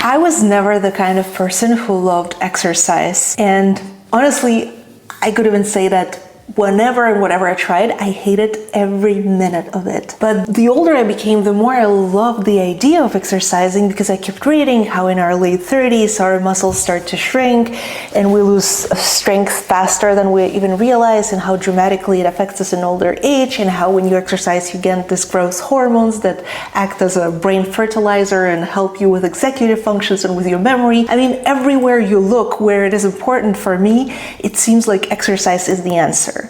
I was never the kind of person who loved exercise. And honestly, I could even say that whenever and whatever I tried, I hated every minute of it. But the older I became, the more I loved the idea of exercising, because I kept reading how in our late 30s our muscles start to shrink and we lose strength faster than we even realize, and how dramatically it affects us in older age, and how when you exercise you get this growth hormones that act as a brain fertilizer and help you with executive functions and with your memory. I mean, everywhere you look where it is important for me, it seems like exercise is the answer.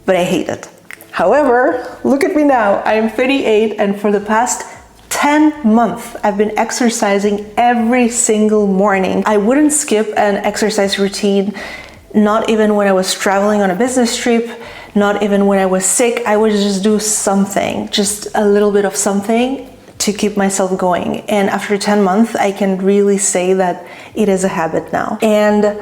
But I hate it. However, look at me now. I am 38, and for the past 10 months, I've been exercising every single morning. I wouldn't skip an exercise routine, not even when I was traveling on a business trip, not even when I was sick. I would just do something, just a little bit of something to keep myself going. And after 10 months, I can really say that it is a habit now. And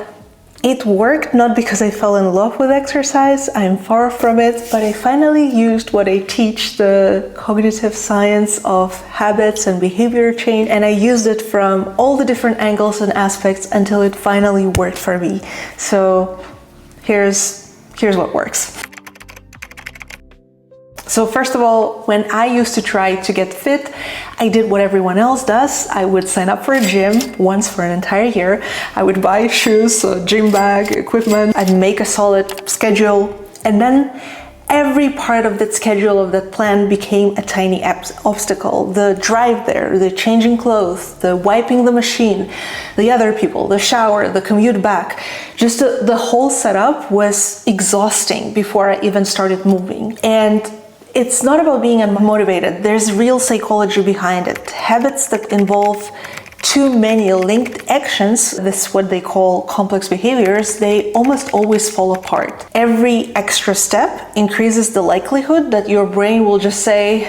it worked not because I fell in love with exercise, I'm far from it, but I finally used what I teach, the cognitive science of habits and behavior change, and I used it from all the different angles and aspects until it finally worked for me. So here's what works. So first of all, when I used to try to get fit, I did what everyone else does. I would sign up for a gym once for an entire year. I would buy shoes, a gym bag, equipment. I'd make a solid schedule. And then every part of that schedule, of that plan, became a tiny obstacle. The drive there, the changing clothes, the wiping the machine, the other people, the shower, the commute back. Just the whole setup was exhausting before I even started moving. And it's not about being unmotivated. There's real psychology behind it. Habits that involve too many linked actions, this is what they call complex behaviors, they almost always fall apart. Every extra step increases the likelihood that your brain will just say,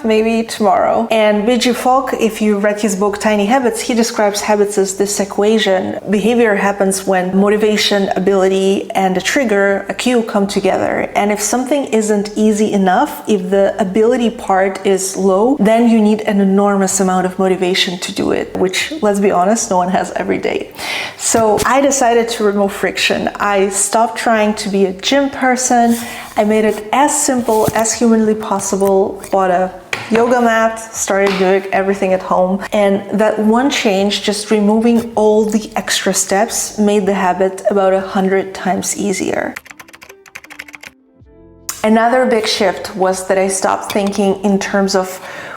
maybe tomorrow. And B.G. Fogg, if you read his book Tiny Habits, he describes habits as this equation. Behavior happens when motivation, ability, and a trigger, a cue, come together. And if something isn't easy enough, if the ability part is low, then you need an enormous amount of motivation to do it, which, let's be honest, no one has every day. So I decided to remove friction. I stopped trying to be a gym person. I made it as simple as humanly possible, bought a yoga mat, started doing everything at home. And that one change, just removing all the extra steps, made the habit about 100 times easier. Another big shift was that I stopped thinking in terms of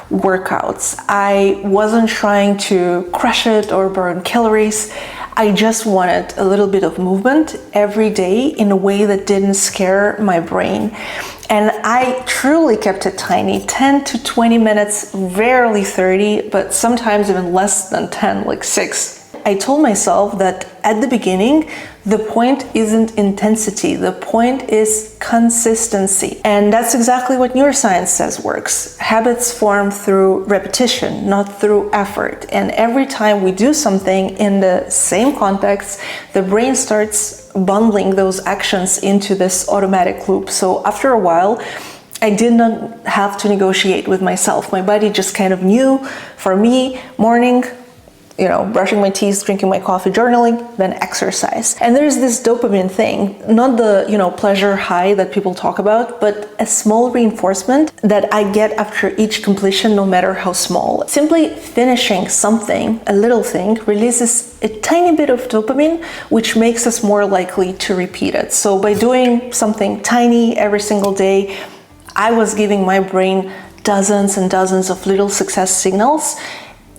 workouts. I wasn't trying to crush it or burn calories. I just wanted a little bit of movement every day in a way that didn't scare my brain. And I truly kept it tiny, 10 to 20 minutes, rarely 30, but sometimes even less than 10, like 6. I told myself that at the beginning, the point isn't intensity, the point is consistency. And that's exactly what neuroscience says works. Habits form through repetition, not through effort. And every time we do something in the same context, the brain starts bundling those actions into this automatic loop. So after a while, I did not have to negotiate with myself. My body just kind of knew. For me, morning, brushing my teeth, drinking my coffee, journaling, then exercise. And there's this dopamine thing, not the, pleasure high that people talk about, but a small reinforcement that I get after each completion, no matter how small. Simply finishing something, a little thing, releases a tiny bit of dopamine, which makes us more likely to repeat it. So by doing something tiny every single day, I was giving my brain dozens and dozens of little success signals,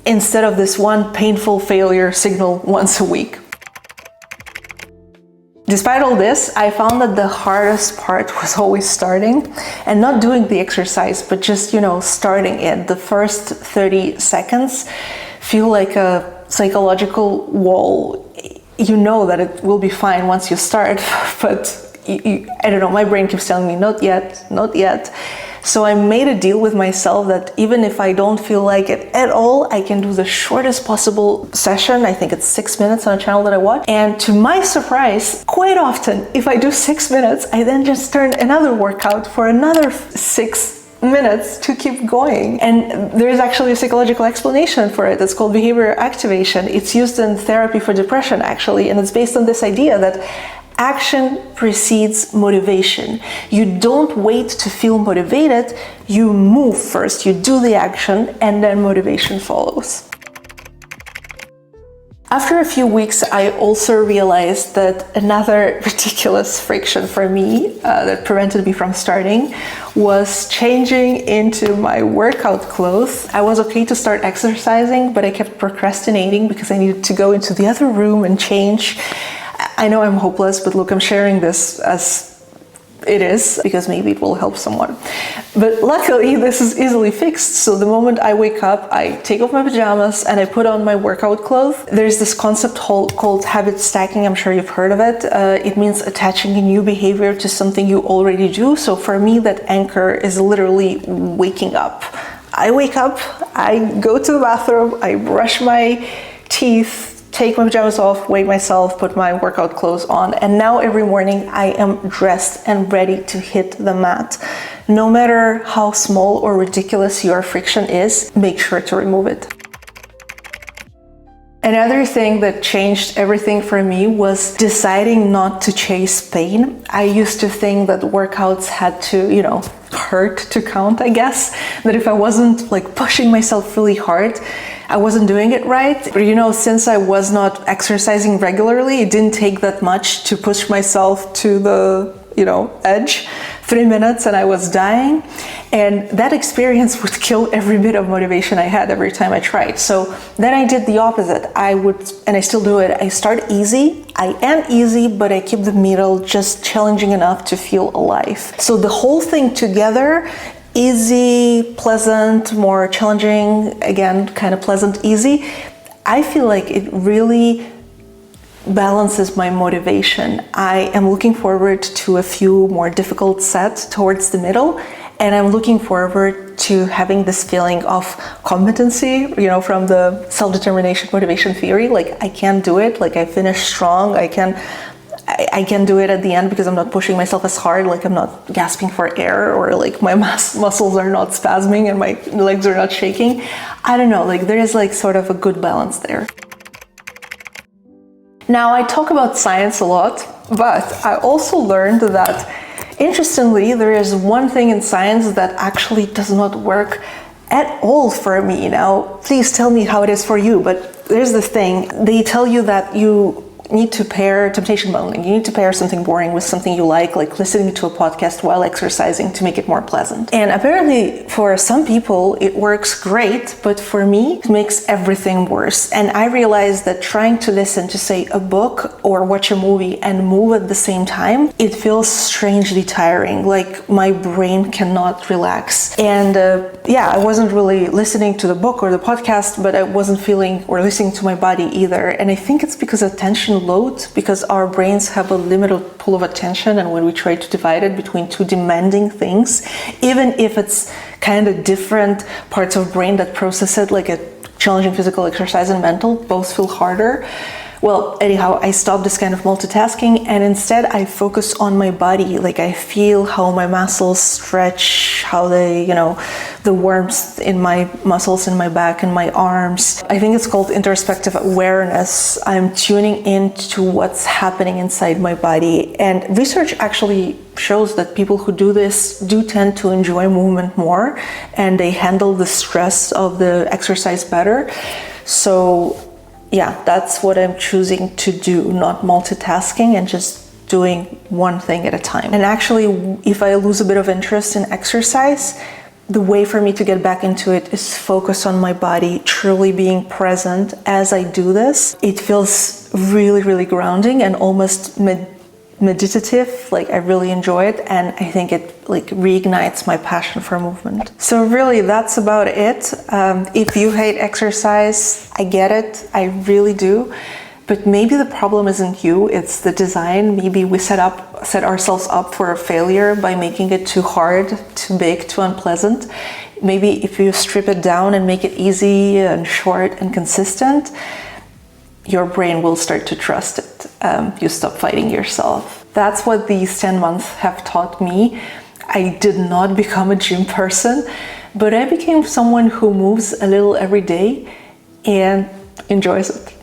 instead of this one painful failure signal once a week. Despite all this, I found that the hardest part was always starting, and not doing the exercise, but just, starting it. The first 30 seconds feel like a psychological wall. You know that it will be fine once you start, but I don't know, my brain keeps telling me, not yet, not yet. So I made a deal with myself that even if I don't feel like it at all, I can do the shortest possible session. I think it's 6 minutes on a channel that I watch. And to my surprise, quite often, if I do 6 minutes, I then just turn another workout for another 6 minutes to keep going. And there's actually a psychological explanation for it. It's called behavior activation. It's used in therapy for depression, actually, and it's based on this idea that action precedes motivation. You don't wait to feel motivated, you move first, you do the action, and then motivation follows. After a few weeks, I also realized that another ridiculous friction for me that prevented me from starting was changing into my workout clothes. I was okay to start exercising, but I kept procrastinating because I needed to go into the other room and change. I know I'm hopeless, but look, I'm sharing this as it is because maybe it will help someone. But luckily, this is easily fixed. So the moment I wake up, I take off my pajamas and I put on my workout clothes. There's this concept called habit stacking. I'm sure you've heard of it. It means attaching a new behavior to something you already do. So for me, that anchor is literally waking up. I wake up, I go to the bathroom, I brush my teeth, take my pajamas off, weigh myself, put my workout clothes on, and now every morning I am dressed and ready to hit the mat. No matter how small or ridiculous your friction is, make sure to remove it. Another thing that changed everything for me was deciding not to chase pain. I used to think that workouts had to, hurt to count, I guess. That if I wasn't pushing myself really hard, I wasn't doing it right. But since I was not exercising regularly, it didn't take that much to push myself to the, edge. 3 minutes and I was dying. And that experience would kill every bit of motivation I had every time I tried. So then I did the opposite. And I still do it. I start easy. I am easy, but I keep the middle just challenging enough to feel alive. So the whole thing together, easy, pleasant, more challenging, again, kind of pleasant, easy, I feel like it really balances my motivation. I am looking forward to a few more difficult sets towards the middle, and I'm looking forward to having this feeling of competency, from the self-determination motivation theory. I can do it, I finish strong, I can do it at the end because I'm not pushing myself as hard, I'm not gasping for air, or my muscles are not spasming and my legs are not shaking. I don't know, there is sort of a good balance there. Now, I talk about science a lot, but I also learned that, interestingly, there is one thing in science that actually does not work at all for me. Now, please tell me how it is for you, but there's this thing. They tell you that you need to pair temptation bundling. You need to pair something boring with something you like listening to a podcast while exercising to make it more pleasant. And apparently for some people it works great, but for me it makes everything worse. And I realized that trying to listen to, say, a book or watch a movie and move at the same time, it feels strangely tiring. My brain cannot relax. And I wasn't really listening to the book or the podcast, but I wasn't feeling or listening to my body either. And I think it's because attention load, because our brains have a limited pool of attention, and when we try to divide it between two demanding things, even if it's kind of different parts of brain that process it, like a challenging physical exercise and mental, both feel harder. Well, anyhow, I stopped this kind of multitasking, and instead I focus on my body. I feel how my muscles stretch, how they, the warmth in my muscles in my back and my arms. I think it's called introspective awareness. I'm tuning into what's happening inside my body. And research actually shows that people who do this do tend to enjoy movement more, and they handle the stress of the exercise better. So yeah, that's what I'm choosing to do, not multitasking and just doing one thing at a time. And actually, if I lose a bit of interest in exercise, the way for me to get back into it is focus on my body, truly being present as I do this. It feels really, really grounding and almost meditative. I really enjoy it, and I think it reignites my passion for movement. So really, that's about it. If you hate exercise, I get it, I really do. But maybe the problem isn't you, it's the design. Maybe we set ourselves up for a failure by making it too hard, too big, too unpleasant. Maybe if you strip it down and make it easy and short and consistent, your brain will start to trust it. You stop fighting yourself. That's what these 10 months have taught me. I did not become a gym person, but I became someone who moves a little every day and enjoys it.